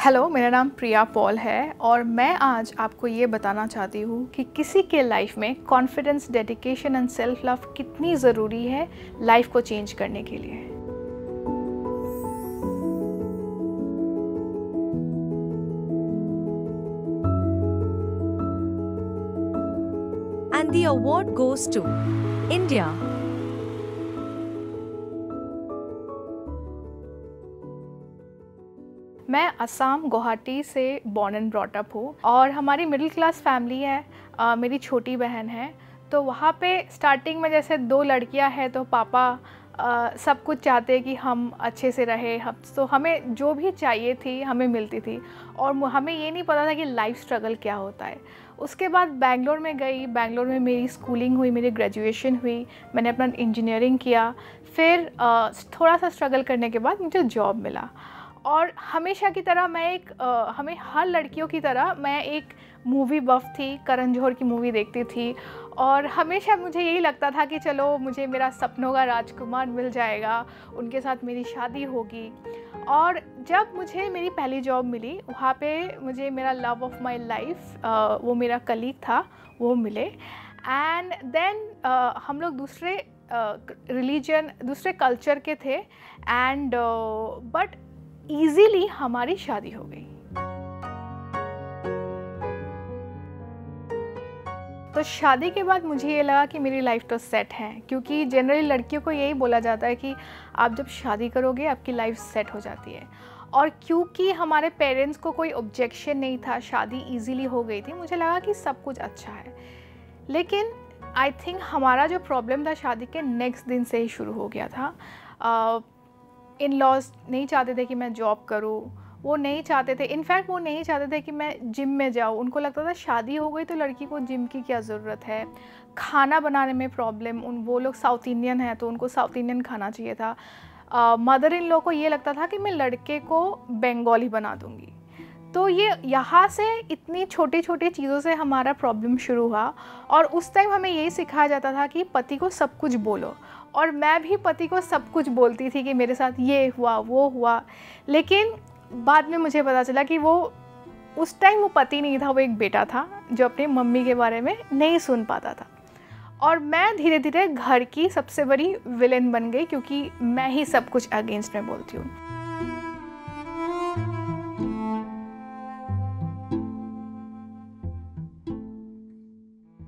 Hello, मेरा नाम प्रिया Paul है और मैं आज आपको ये बताना चाहती हूँ कि किसी के लाइफ में confidence, dedication and self love कितनी ज़रूरी है लाइफ को चेंज करने के लिए। And the award goes to India. मैं असम गुवाहाटी से बॉर्न एंड ब्रॉट अप हूँ और हमारी मिडिल क्लास फैमिली है। मेरी छोटी बहन है, तो वहाँ पे स्टार्टिंग में जैसे 2 लड़कियाँ हैं तो पापा सब कुछ चाहते हैं कि हम अच्छे से रहे। तो हमें जो भी चाहिए थी हमें मिलती थी और हमें ये नहीं पता था कि लाइफ स्ट्रगल क्या होता है। उसके बाद बैंगलोर में गई, बैंगलोर में मेरी स्कूलिंग हुई, मेरी ग्रेजुएशन हुई, मैंने अपना इंजीनियरिंग किया। फिर थोड़ा सा स्ट्रगल करने के बाद मुझे जॉब मिला और हमेशा की तरह हमें हर लड़कियों की तरह मैं एक मूवी बफ थी, करण जौहर की मूवी देखती थी और हमेशा मुझे यही लगता था कि चलो मुझे मेरा सपनों का राजकुमार मिल जाएगा, उनके साथ मेरी शादी होगी। और जब मुझे मेरी पहली जॉब मिली, वहाँ पे मुझे मेरा लव ऑफ माय लाइफ, वो मेरा कलीग था, वो मिले। एंड देन हम लोग दूसरे रिलीजन, दूसरे कल्चर के थे एंड बट ईजीली हमारी शादी हो गई। तो शादी के बाद मुझे ये लगा कि मेरी लाइफ तो सेट है, क्योंकि जनरली लड़कियों को यही बोला जाता है कि आप जब शादी करोगे आपकी लाइफ सेट हो जाती है। और क्योंकि हमारे पेरेंट्स को कोई ऑब्जेक्शन नहीं था, शादी इजीली हो गई थी, मुझे लगा कि सब कुछ अच्छा है। लेकिन आई थिंक हमारा जो प्रॉब्लम था शादी के नेक्स्ट दिन से ही शुरू हो गया था। इन लॉज नहीं चाहते थे कि मैं जॉब करूँ, वो नहीं चाहते थे, इनफैक्ट वो नहीं चाहते थे कि मैं जिम में जाऊँ। उनको लगता था शादी हो गई तो लड़की को जिम की क्या ज़रूरत है। खाना बनाने में प्रॉब्लम, वो लोग साउथ इंडियन हैं तो उनको साउथ इंडियन खाना चाहिए था। मदर इन लॉ को ये लगता था कि मैं लड़के को बंगाली बना दूँगी। तो ये यहाँ से इतनी छोटी छोटी चीज़ों से हमारा प्रॉब्लम शुरू हुआ और उस टाइम हमें यही सिखाया जाता था कि पति को सब कुछ बोलो। और मैं भी पति को सब कुछ बोलती थी कि मेरे साथ ये हुआ, वो हुआ। लेकिन बाद में मुझे पता चला कि वो उस टाइम वो पति नहीं था, वो एक बेटा था जो अपनी मम्मी के बारे में नहीं सुन पाता था। और मैं धीरे धीरे घर की सबसे बड़ी विलेन बन गई, क्योंकि मैं ही सब कुछ अगेंस्ट में बोलती हूँ।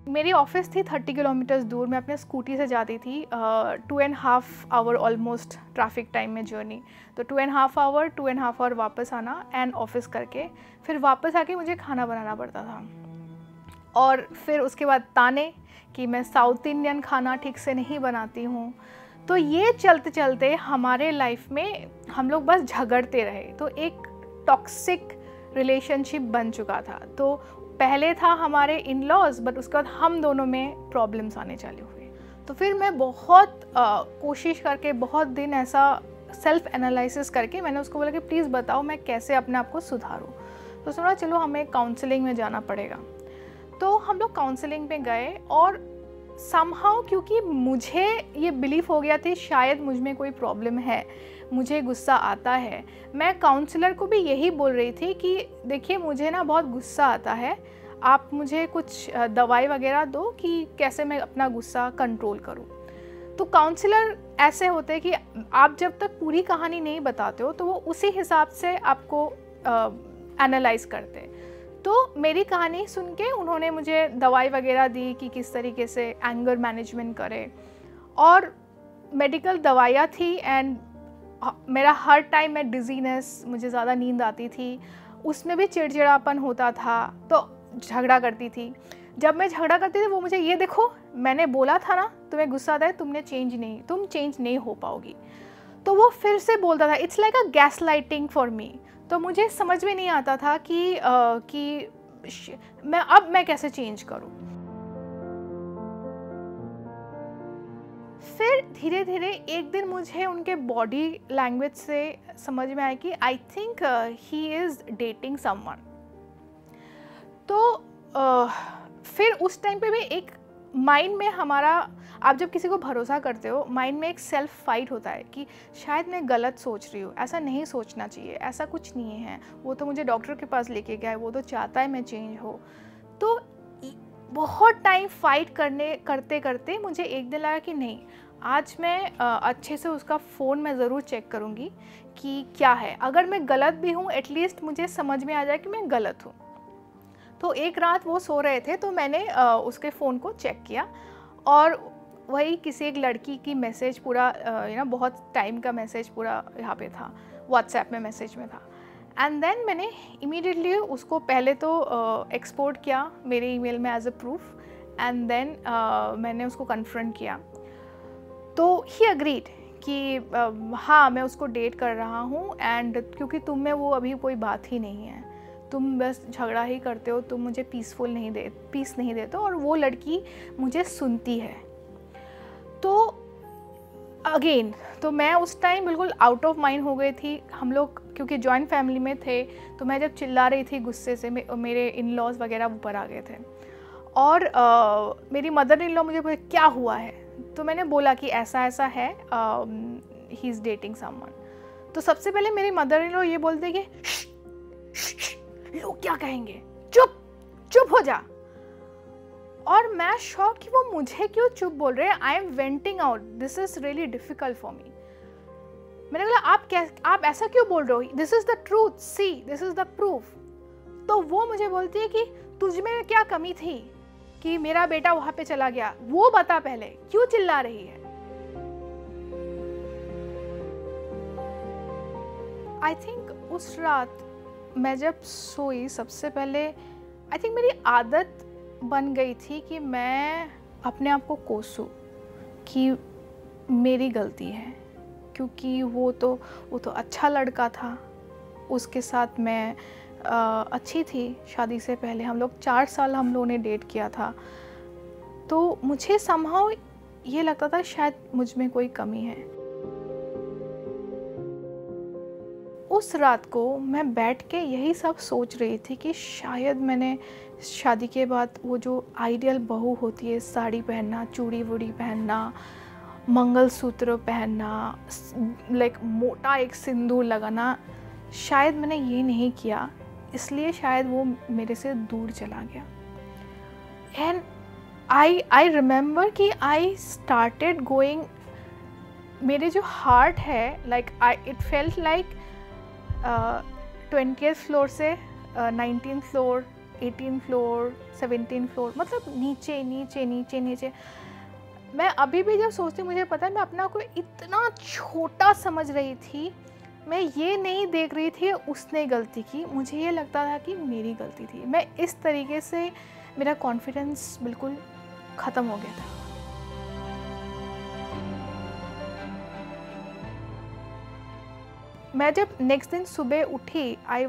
मेरी ऑफिस थी 30 किलोमीटर्स दूर। मैं अपने स्कूटी से जाती थी, 2.5 आवर ऑलमोस्ट ट्रैफिक टाइम में जर्नी। तो 2.5 आवर वापस आना एंड ऑफिस करके फिर वापस आके मुझे खाना बनाना पड़ता था। और फिर उसके बाद ताने कि मैं साउथ इंडियन खाना ठीक से नहीं बनाती हूँ। तो ये चलते चलते हमारे लाइफ में हम लोग बस झगड़ते रहे। तो एक टॉक्सिक रिलेशनशिप बन चुका था। तो पहले था हमारे इन लॉज, बट उसके बाद हम दोनों में प्रॉब्लम्स आने चालू हुए। तो फिर मैं बहुत कोशिश करके, बहुत दिन ऐसा सेल्फ एनालिसिस करके मैंने उसको बोला कि प्लीज़ बताओ मैं कैसे अपने आप को सुधारूँ। तो सुना चलो हमें काउंसलिंग में जाना पड़ेगा। तो हम लोग काउंसलिंग में गए और समहाउ, क्योंकि मुझे ये बिलीफ हो गया थी शायद मुझ में कोई प्रॉब्लम है, मुझे गुस्सा आता है। मैं काउंसलर को भी यही बोल रही थी कि देखिए मुझे ना बहुत गुस्सा आता है, आप मुझे कुछ दवाई वगैरह दो कि कैसे मैं अपना गुस्सा कंट्रोल करूं। तो काउंसलर ऐसे होते हैं कि आप जब तक पूरी कहानी नहीं बताते हो तो वो उसी हिसाब से आपको एनालाइज करते हैं। तो मेरी कहानी सुन के उन्होंने मुझे दवाई वगैरह दी कि किस तरीके से एंगर मैनेजमेंट करे। और मेडिकल दवाइयाँ थी एंड मेरा हर टाइम में डिजीनेस, मुझे ज़्यादा नींद आती थी, उसमें भी चिड़चिड़ापन होता था, तो झगड़ा करती थी। जब मैं झगड़ा करती थी वो मुझे, ये देखो मैंने बोला था ना तुम्हें गुस्सा आता है, तुम चेंज नहीं हो पाओगी। तो वो फिर से बोलता था। It's like a gas lighting for me. तो मुझे समझ में नहीं आता था कि मैं कैसे चेंज करूँ। फिर धीरे धीरे एक दिन मुझे उनके बॉडी लैंग्वेज से समझ में आया कि I think he is dating someone. तो फिर उस टाइम पे भी एक माइंड में हमारा, आप जब किसी को भरोसा करते हो, माइंड में एक सेल्फ फाइट होता है कि शायद मैं गलत सोच रही हूँ, ऐसा नहीं सोचना चाहिए, ऐसा कुछ नहीं है, वो तो मुझे डॉक्टर के पास लेके गया है, वो तो चाहता है मैं चेंज हो। तो बहुत टाइम फाइट करते करते मुझे एक दिन लगा कि नहीं, आज मैं अच्छे से उसका फ़ोन मैं ज़रूर चेक करूँगी कि क्या है, अगर मैं गलत भी हूँ एटलीस्ट मुझे समझ में आ जाए कि मैं गलत हूँ। तो एक रात वो सो रहे थे तो मैंने उसके फ़ोन को चेक किया और वही किसी एक लड़की की मैसेज पूरा बहुत टाइम का मैसेज पूरा यहाँ पे था, व्हाट्सएप में मैसेज में था। एंड देन मैंने इमीडिएटली उसको पहले तो एक्सपोर्ट किया मेरे ईमेल में as a proof, and then मैंने उसको कन्फ्रंट किया। तो ही अग्रीड कि हाँ मैं उसको डेट कर रहा हूँ, एंड क्योंकि तुम में वो अभी कोई बात ही नहीं है, तुम बस झगड़ा ही करते हो, तुम मुझे पीस नहीं देते हो, और वो लड़की मुझे सुनती है। तो अगेन तो मैं उस टाइम बिल्कुल आउट ऑफ माइंड हो गई थी। हम लोग क्योंकि जॉइंट फैमिली में थे, तो मैं जब चिल्ला रही थी गुस्से से, मेरे इन लॉज वगैरह ऊपर आ गए थे, और मेरी मदर इन लॉ मुझे बोले क्या हुआ है, तो मैंने बोला कि ऐसा ऐसा है, ही इज़ डेटिंग समवन। तो सबसे पहले मेरी मदर इन लॉ ये बोलते कि लोग क्या कहेंगे, चुप चुप हो जा। और मैं शॉक कि वो मुझे क्यों चुप बोल रहे हैं। I am venting out, this is really difficult for me. मैंने बोला आप ऐसा क्यों बोल रहे हो, this is the truth, see this is the proof. तो वो मुझे बोलती है कि तुझ में क्या कमी थी कि मेरा बेटा वहां पे चला गया, वो बता पहले, क्यों चिल्ला रही है। आई थिंक उस रात मैं जब सोई, सबसे पहले आई थिंक मेरी आदत बन गई थी कि मैं अपने आप को कोसूं कि मेरी गलती है, क्योंकि वो तो अच्छा लड़का था, उसके साथ मैं अच्छी थी। शादी से पहले हम लोग 4 साल हम लोगों ने डेट किया था। तो मुझे समहाउ ये लगता था शायद मुझ में कोई कमी है। उस रात को मैं बैठ के यही सब सोच रही थी कि शायद मैंने शादी के बाद वो जो आइडियल बहू होती है, साड़ी पहनना, चूड़ी वूड़ी पहनना, मंगलसूत्र पहनना, लाइक मोटा एक सिंदूर लगाना, शायद मैंने ये नहीं किया, इसलिए शायद वो मेरे से दूर चला गया। एंड आई रिमेंबर कि आई स्टार्टेड गोइंग, मेरे जो हार्ट है like it felt like 20th floor से 19th floor, 18th floor, 17th floor, मतलब नीचे नीचे नीचे नीचे। मैं अभी भी जब सोचती, मुझे पता है मैं अपना को इतना छोटा समझ रही थी। मैं ये नहीं देख रही थी उसने गलती की, मुझे ये लगता था कि मेरी गलती थी। मैं इस तरीके से, मेरा कॉन्फिडेंस बिल्कुल ख़त्म हो गया था। मैं जब नेक्स्ट दिन सुबह उठी, I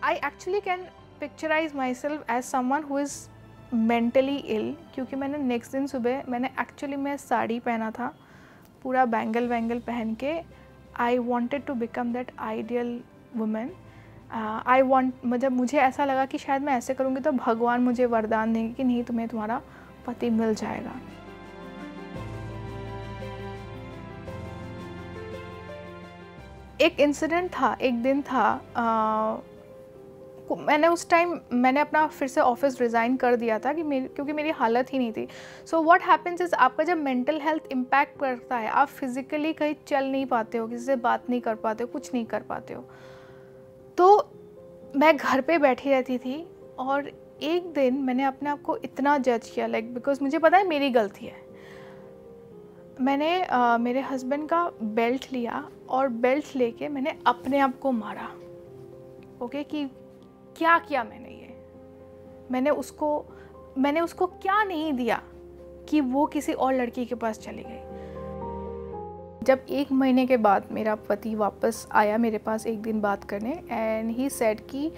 actually can picturize myself as someone who is mentally ill, क्योंकि मैंने नेक्स्ट दिन सुबह मैं साड़ी पहना था, पूरा बैंगल पहन के। I wanted to become that ideal women. जब मुझे ऐसा लगा कि शायद मैं ऐसे करूँगी तो भगवान मुझे वरदान देंगे कि नहीं, तुम्हें तुम्हारा पति मिल जाएगा। एक इंसिडेंट था, एक दिन था, मैंने उस टाइम अपना फिर से ऑफिस रिज़ाइन कर दिया था कि क्योंकि मेरी हालत ही नहीं थी। सो व्हाट हैपेंस इज़, आपका जब मेंटल हेल्थ इम्पैक्ट करता है, आप फिज़िकली कहीं चल नहीं पाते हो, किसी से बात नहीं कर पाते हो, कुछ नहीं कर पाते हो। तो मैं घर पे बैठी रहती थी, और एक दिन मैंने अपने आप को इतना जज किया, लाइक बिकॉज मुझे पता है मेरी गलती है। मैंने मेरे हस्बैंड का बेल्ट लिया और बेल्ट लेके मैंने अपने आप को मारा। ओके, कि क्या किया मैंने ये, मैंने उसको क्या नहीं दिया कि वो किसी और लड़की के पास चली गई। जब 1 महीने के बाद मेरा पति वापस आया मेरे पास एक दिन बात करने, एंड ही सेड कि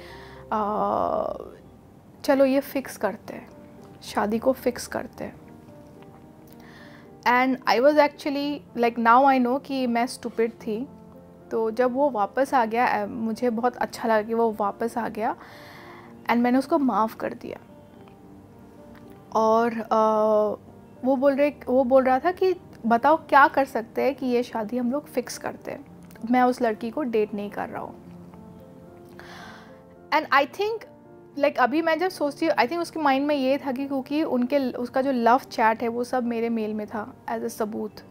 चलो ये फिक्स करते हैं, शादी को फिक्स करते हैं। And I was actually like, now I know कि मैं स्टूपिड थी। तो जब वो वापस आ गया, मुझे बहुत अच्छा लगा कि वो वापस आ गया, एंड मैंने उसको माफ़ कर दिया। और वो बोल रहा था कि बताओ क्या कर सकते हैं कि ये शादी हम लोग फिक्स करते हैं, मैं उस लड़की को डेट नहीं कर रहा हूँ। एंड आई थिंक लाइक अभी मैं जब सोचती हूँ, आई थिंक उसके माइंड में ये था कि क्योंकि उसका जो लव चैट है वो सब मेरे मेल में था एज अ सबूत,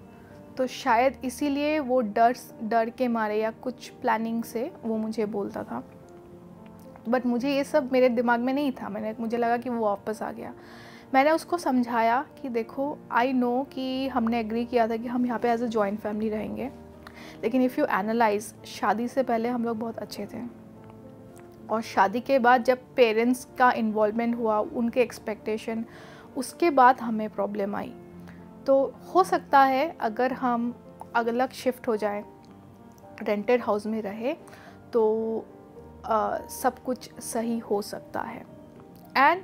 तो शायद इसीलिए वो डर के मारे या कुछ प्लानिंग से वो मुझे बोलता था। बट मुझे ये सब मेरे दिमाग में नहीं था, मुझे लगा कि वो वापस आ गया। मैंने उसको समझाया कि देखो आई नो कि हमने एग्री किया था कि हम यहाँ पे एज अ जॉइंट फैमिली रहेंगे, लेकिन इफ़ यू एनालाइज, शादी से पहले हम लोग बहुत अच्छे थे, और शादी के बाद जब पेरेंट्स का इन्वॉल्वमेंट हुआ, उनके एक्सपेक्टेशन, उसके बाद हमें प्रॉब्लम आई। तो हो सकता है अगर हम अलग शिफ्ट हो जाए, रेंटेड हाउस में रहे, तो सब कुछ सही हो सकता है। And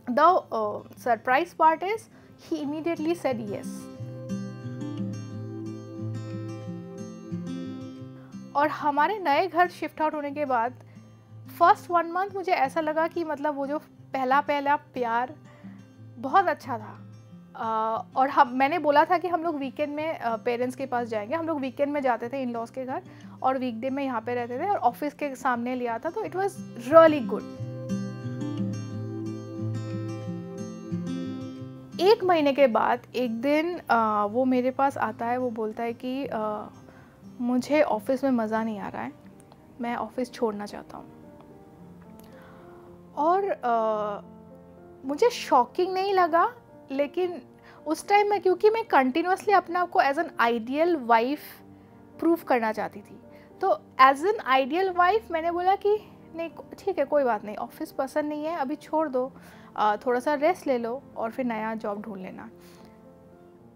the surprise part is he immediately said yes. और हमारे नए घर शिफ्ट आउट होने के बाद फर्स्ट 1 मंथ मुझे ऐसा लगा कि मतलब वो जो पहला प्यार बहुत अच्छा था। और मैंने बोला था कि हम लोग वीकेंड में पेरेंट्स के पास जाएंगे। हम लोग वीकेंड में जाते थे इन लॉज के घर, और वीकडे में यहाँ पे रहते थे, और ऑफिस के सामने लिया था, तो इट वाज रियली गुड। 1 महीने के बाद एक दिन वो मेरे पास आता है, वो बोलता है कि मुझे ऑफिस में मज़ा नहीं आ रहा है, मैं ऑफिस छोड़ना चाहता हूँ। और मुझे शॉकिंग नहीं लगा, लेकिन उस टाइम में क्योंकि मैं कंटिन्यूसली अपने आप को as an ideal wife prove करना चाहती थी, तो एज एन आइडियल वाइफ मैंने बोला कि नहीं ठीक है, कोई बात नहीं, ऑफिस पसंद नहीं है, अभी छोड़ दो, थोड़ा सा रेस्ट ले लो और फिर नया जॉब ढूंढ लेना।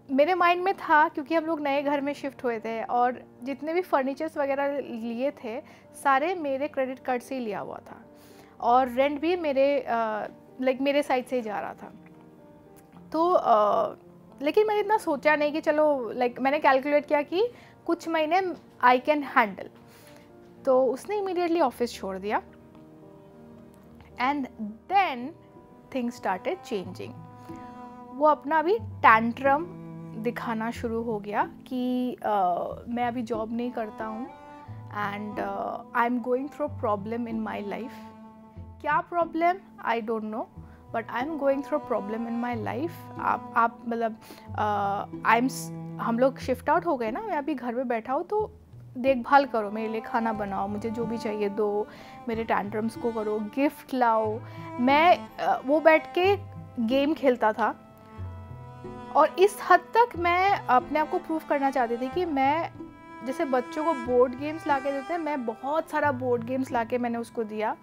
मेरे माइंड में था, क्योंकि हम लोग नए घर में शिफ्ट हुए थे और जितने भी फर्नीचर्स वगैरह लिए थे सारे मेरे क्रेडिट कार्ड से ही लिया हुआ था, और रेंट भी मेरे साइड से ही जा रहा था। तो लेकिन मैंने इतना सोचा नहीं कि चलो, मैंने कैलकुलेट किया कि कुछ महीने आई कैन हैंडल। तो उसने इमीडिएटली ऑफिस छोड़ दिया, and then things started changing. वो अपना अभी टैंट्रम दिखाना शुरू हो गया कि मैं अभी जॉब नहीं करता हूँ, and I am going through problem in my life. क्या problem I don't know, but I am going through problem in my life. आप मतलब हम लोग शिफ्ट आउट हो गए ना, मैं अभी घर में बैठा हूँ, तो देखभाल करो, मेरे लिए खाना बनाओ, मुझे जो भी चाहिए दो, मेरे टैंट्रम्स को करो, गिफ्ट लाओ। मैं वो बैठ के गेम खेलता था, और इस हद तक मैं अपने आप को प्रूव करना चाहती थी कि मैं, जैसे बच्चों को बोर्ड गेम्स ला के देते हैं, मैं बहुत सारा बोर्ड गेम्स ला के मैंने उसको दिया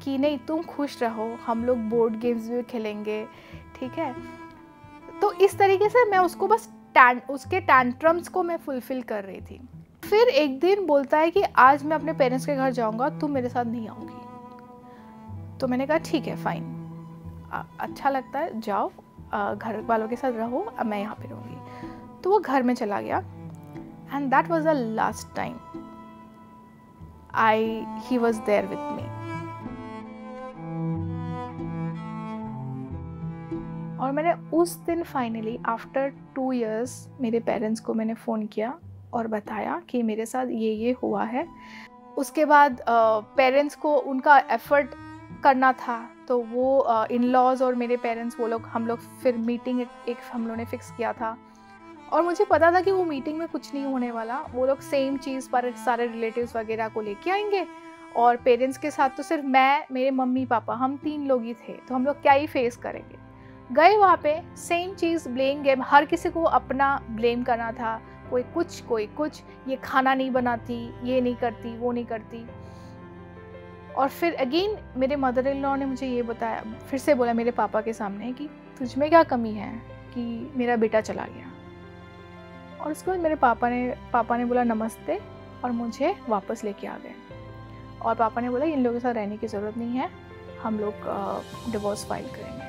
कि नहीं तुम खुश रहो, हम लोग बोर्ड गेम्स भी खेलेंगे, ठीक है। तो इस तरीके से मैं उसको बस उसके टैंट्रम्स को मैं फुलफिल कर रही थी। फिर एक दिन बोलता है कि आज मैं अपने पेरेंट्स के घर जाऊंगा, तुम मेरे साथ नहीं आओगी। तो मैंने कहा ठीक है फाइन, अच्छा लगता है, जाओ, घर वालों के साथ रहो, अब मैं यहाँ पे रहूँगी। तो वो घर में चला गया, and that was the last time he was there with me. और मैंने उस दिन फाइनली आफ्टर 2 years मेरे पेरेंट्स को मैंने फ़ोन किया और बताया कि मेरे साथ ये हुआ है। उसके बाद पेरेंट्स को उनका एफ़र्ट करना था, तो वो इन लॉज और मेरे पेरेंट्स, वो लोग, हम लोग फिर मीटिंग एक हम लोगों ने फ़िक्स किया था। और मुझे पता था कि वो मीटिंग में कुछ नहीं होने वाला, वो लोग सेम चीज़ पर सारे रिलेटिव्स वगैरह को लेके आएंगे, और पेरेंट्स के साथ तो सिर्फ मैं, मेरे मम्मी पापा, हम 3 लोग ही थे, तो हम लोग क्या ही फेस करेंगे। गए वहाँ पे, सेम चीज़, ब्लेम गेम, हर किसी को अपना ब्लेम करना था, कोई कुछ, ये खाना नहीं बनाती, ये नहीं करती, वो नहीं करती। और फिर अगेन मेरे मदर इन लॉ ने मुझे ये बताया, फिर से बोला मेरे पापा के सामने कि तुझ में क्या कमी है कि मेरा बेटा चला गया। और उसके बाद मेरे पापा ने बोला नमस्ते, और मुझे वापस लेके आ गए। और पापा ने बोला इन लोगों के साथ रहने की ज़रूरत नहीं है, हम लोग डिवोर्स फाइल करेंगे।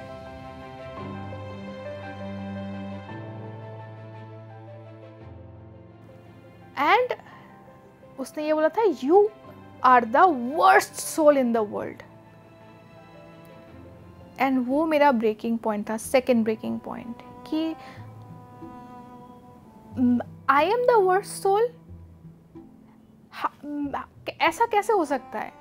एंड उसने ये बोला था, you are the worst soul in the world. And वो मेरा ब्रेकिंग पॉइंट था, सेकेंड ब्रेकिंग पॉइंट, कि I am the worst soul. ऐसा कैसे हो सकता है?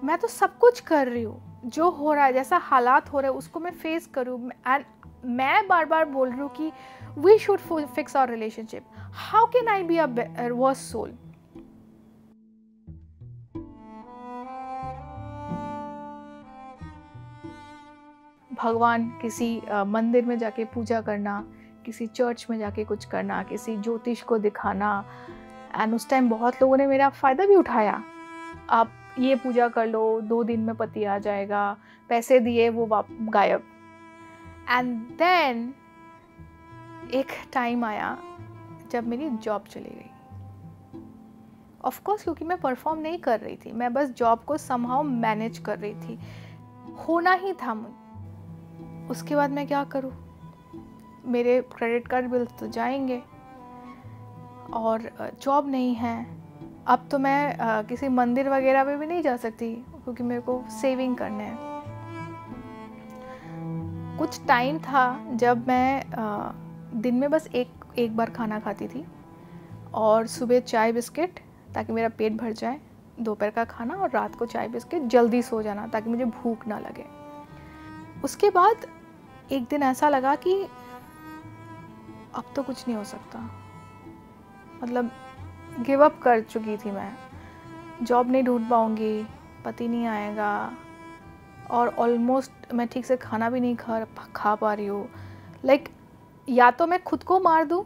मैं तो सब कुछ कर रही हूँ, जो हो रहा है, जैसा हालात हो रहे हैं उसको मैं फेस करूँ, एंड मैं बार बार बोल रही हूँ कि we should fix our relationship. How can I be a worst soul? भगवान किसी मंदिर में जाके पूजा करना, किसी चर्च में जाके कुछ करना, किसी ज्योतिष को दिखाना, एंड उस टाइम बहुत लोगों ने मेरा फ़ायदा भी उठाया। आप ये पूजा कर लो, 2 दिन में पति आ जाएगा, पैसे दिए वो गायब। एंड देन एक टाइम आया जब मेरी जॉब चली गई। ऑफ कोर्स क्योंकि मैं परफॉर्म नहीं कर रही थी, मैं बस जॉब को समहाउ मैनेज कर रही थी, होना ही था। उसके बाद मैं क्या करूँ? मेरे क्रेडिट कार्ड बिल तो जाएंगे और जॉब नहीं है। अब तो मैं किसी मंदिर वगैरह में भी नहीं जा सकती क्योंकि मेरे को सेविंग करने हैं। कुछ टाइम था जब मैं दिन में बस एक बार खाना खाती थी और सुबह चाय बिस्किट ताकि मेरा पेट भर जाए, दोपहर का खाना और रात को चाय बिस्किट, जल्दी सो जाना ताकि मुझे भूख ना लगे। उसके बाद एक दिन ऐसा लगा कि अब तो कुछ नहीं हो सकता, मतलब गिव अप कर चुकी थी मैं। जॉब नहीं ढूंढ पाऊँगी, पति नहीं आएगा, और ऑलमोस्ट मैं ठीक से खाना भी नहीं खा पा रही हूँ। लाइक या तो मैं खुद को मार दूँ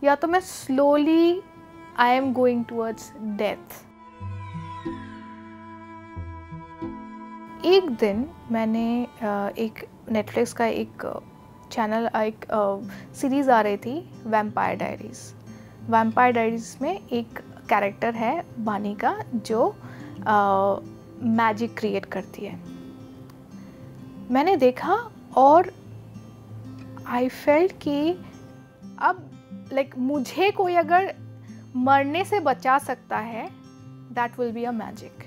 या तो मैं slowly I am going towards death. एक दिन मैंने एक नेटफ्लिक्स का एक चैनल, एक सीरीज़ आ रही थी, वैम्पायर डायरीज़। वैम्पायर डायरीज़ में एक कैरेक्टर है बानी का जो मैजिक क्रिएट करती है। मैंने देखा और आई फेल्ट कि अब लाइक मुझे कोई अगर मरने से बचा सकता है, that will be a magic.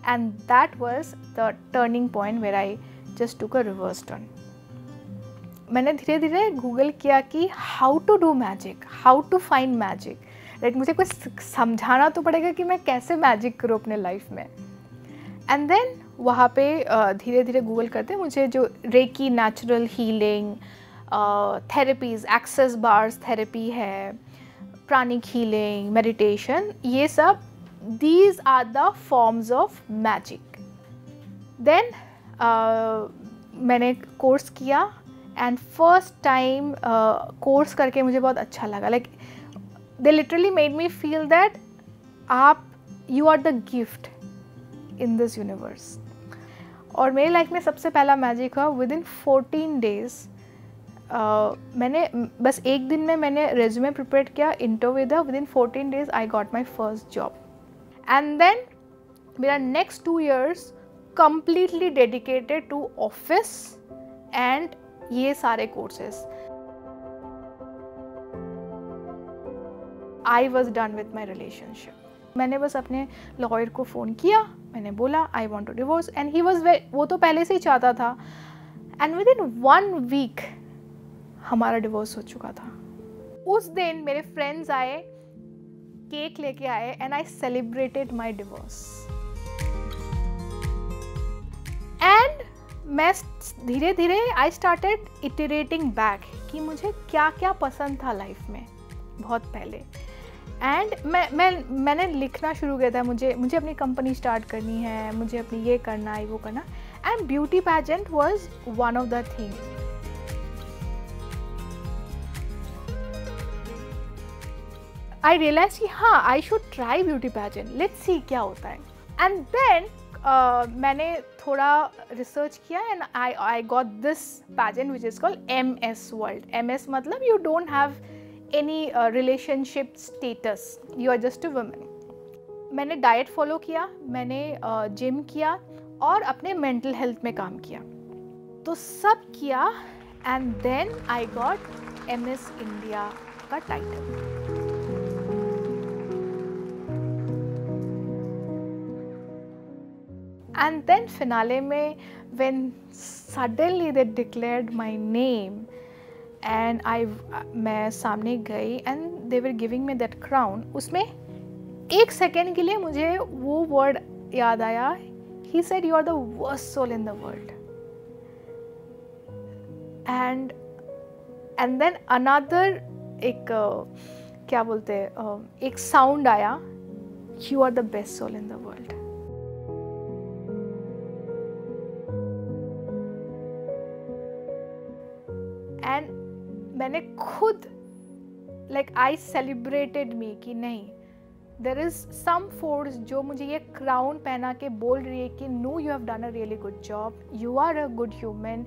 And that was the turning point where I just took a reverse turn. मैंने धीरे धीरे गूगल किया कि how to do magic, how to find magic. Right, मुझे कुछ समझाना तो पड़ेगा कि मैं कैसे मैजिक करूँ अपने लाइफ में। एंड देन वहाँ पे धीरे धीरे गूगल करते मुझे जो reiki natural healing therapies, access bars therapy है, प्राणिक हीलिंग, मेडिटेशन, ये सब, these are the forms of magic. Then मैंने कोर्स किया एंड फर्स्ट टाइम कोर्स करके मुझे बहुत अच्छा लगा। Like they literally made me feel that you are the gift in this universe. और मेरी लाइफ में सबसे पहला मैजिक हुआ विदिन 14 डेज। मैंने बस एक दिन में मैंने रेज्यूमे प्रिपेयर किया, इंटरव्यू दिया, within 14 days I got my first job. And then मेरा next 2 years completely dedicated to office and ये सारे courses. I was done with my relationship. मैंने बस अपने लॉयर को फ़ोन किया, मैंने बोला I want to divorce, and he was वो तो पहले से ही चाहता था। एंड विद इन 1 week हमारा डिवोर्स हो चुका था। उस दिन मेरे फ्रेंड्स आए, केक लेके आए, and I celebrated my divorce. And मैं धीरे धीरे आई स्टार्टेड इटरेटिंग बैक कि मुझे क्या क्या पसंद था लाइफ में बहुत पहले। एंड मैंने लिखना शुरू किया था, मुझे अपनी कंपनी स्टार्ट करनी है, मुझे अपनी ये करना है, वो करना। And beauty pageant was one of the thing. I realize कि हाँ, I should try beauty pageant, let's see क्या होता है। एंड देन मैंने थोड़ा रिसर्च किया and I got this pageant which is called MS world. MS मतलब you don't have any relationship status, you are just a woman. मैंने diet follow किया, मैंने जिम किया और अपने मेंटल हेल्थ में काम किया, तो सब किया। And then I got MS India का टाइटल। And then finale में when suddenly they declared my name and मैं सामने गई and they were giving me that crown, उसमें एक सेकेंड के लिए मुझे वो वर्ड याद आया, he said you are the worst soul in the world. And then another एक क्या बोलते हैं एक साउंड आया, you are the best soul in the world. And मैंने खुद आई सेलिब्रेटेड मी कि नहीं, देर इज़ सम फोर्स जो मुझे ये क्राउन पहना के बोल रही है कि no, you have done a really good job, you are a good human,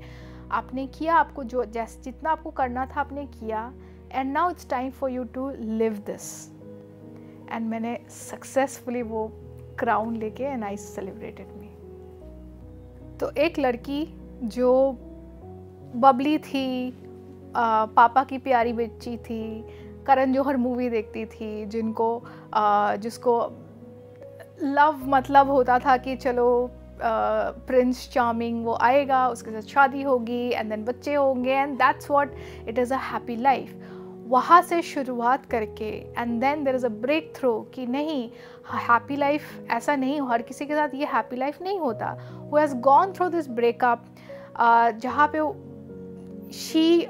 आपने किया, आपको जो जितना आपको करना था आपने किया, and now it's time for you to live this. And मैंने सक्सेसफुली वो क्राउन लेके एंड आई सेलिब्रेटेड मी. तो एक लड़की जो बबली थी, पापा की प्यारी बच्ची थी, करण जौहर मूवी देखती थी, जिसको लव मतलब होता था कि चलो प्रिंस चार्मिंग वो आएगा, उसके साथ शादी होगी एंड देन बच्चे होंगे and that's what it is a happy life. वहाँ से शुरुआत करके and then there is a breakthrough कि नहीं, हैप्पी लाइफ ऐसा नहीं, हर किसी के साथ ये हैप्पी लाइफ नहीं होता. Who has gone through this breakup, जहाँ पे she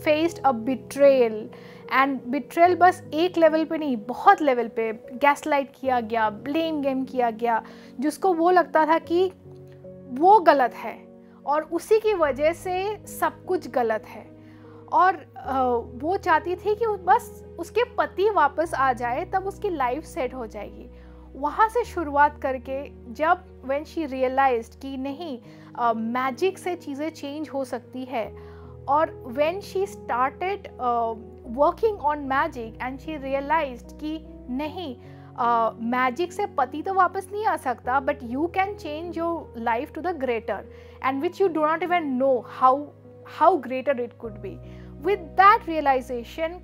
faced a betrayal, and betrayal बस एक लेवल पे नहीं, बहुत लेवल पे गैसलाइट किया गया, ब्लेम गेम किया गया, जिसको वो लगता था कि वो गलत है और उसी की वजह से सब कुछ गलत है. और वो चाहती थी कि बस उसके पति वापस आ जाए तब उसकी लाइफ सेट हो जाएगी. वहाँ से शुरुआत करके जब when she realized कि नहीं, मैजिक से चीज़ें चेंज हो सकती है, और when she started working on magic and she realized कि नहीं, मैजिक से पति तो वापस नहीं आ सकता, but you can change your life to the greater and which you do not even know how greater it could be. With that realization,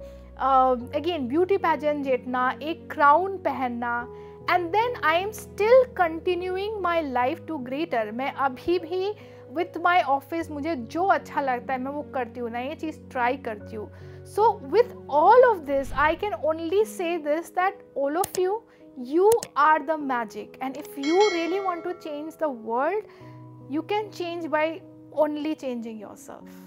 again beauty pageant जीतना, एक crown पहनना, and then I am still continuing my life to greater. मैं अभी भी with my office मुझे जो अच्छा लगता है मैं वो करती हूँ, नई चीज़ ट्राई करती हूँ. So with all of this I can only say this, that all of you are the magic, and if you really want to change the world, you can change by only changing yourself.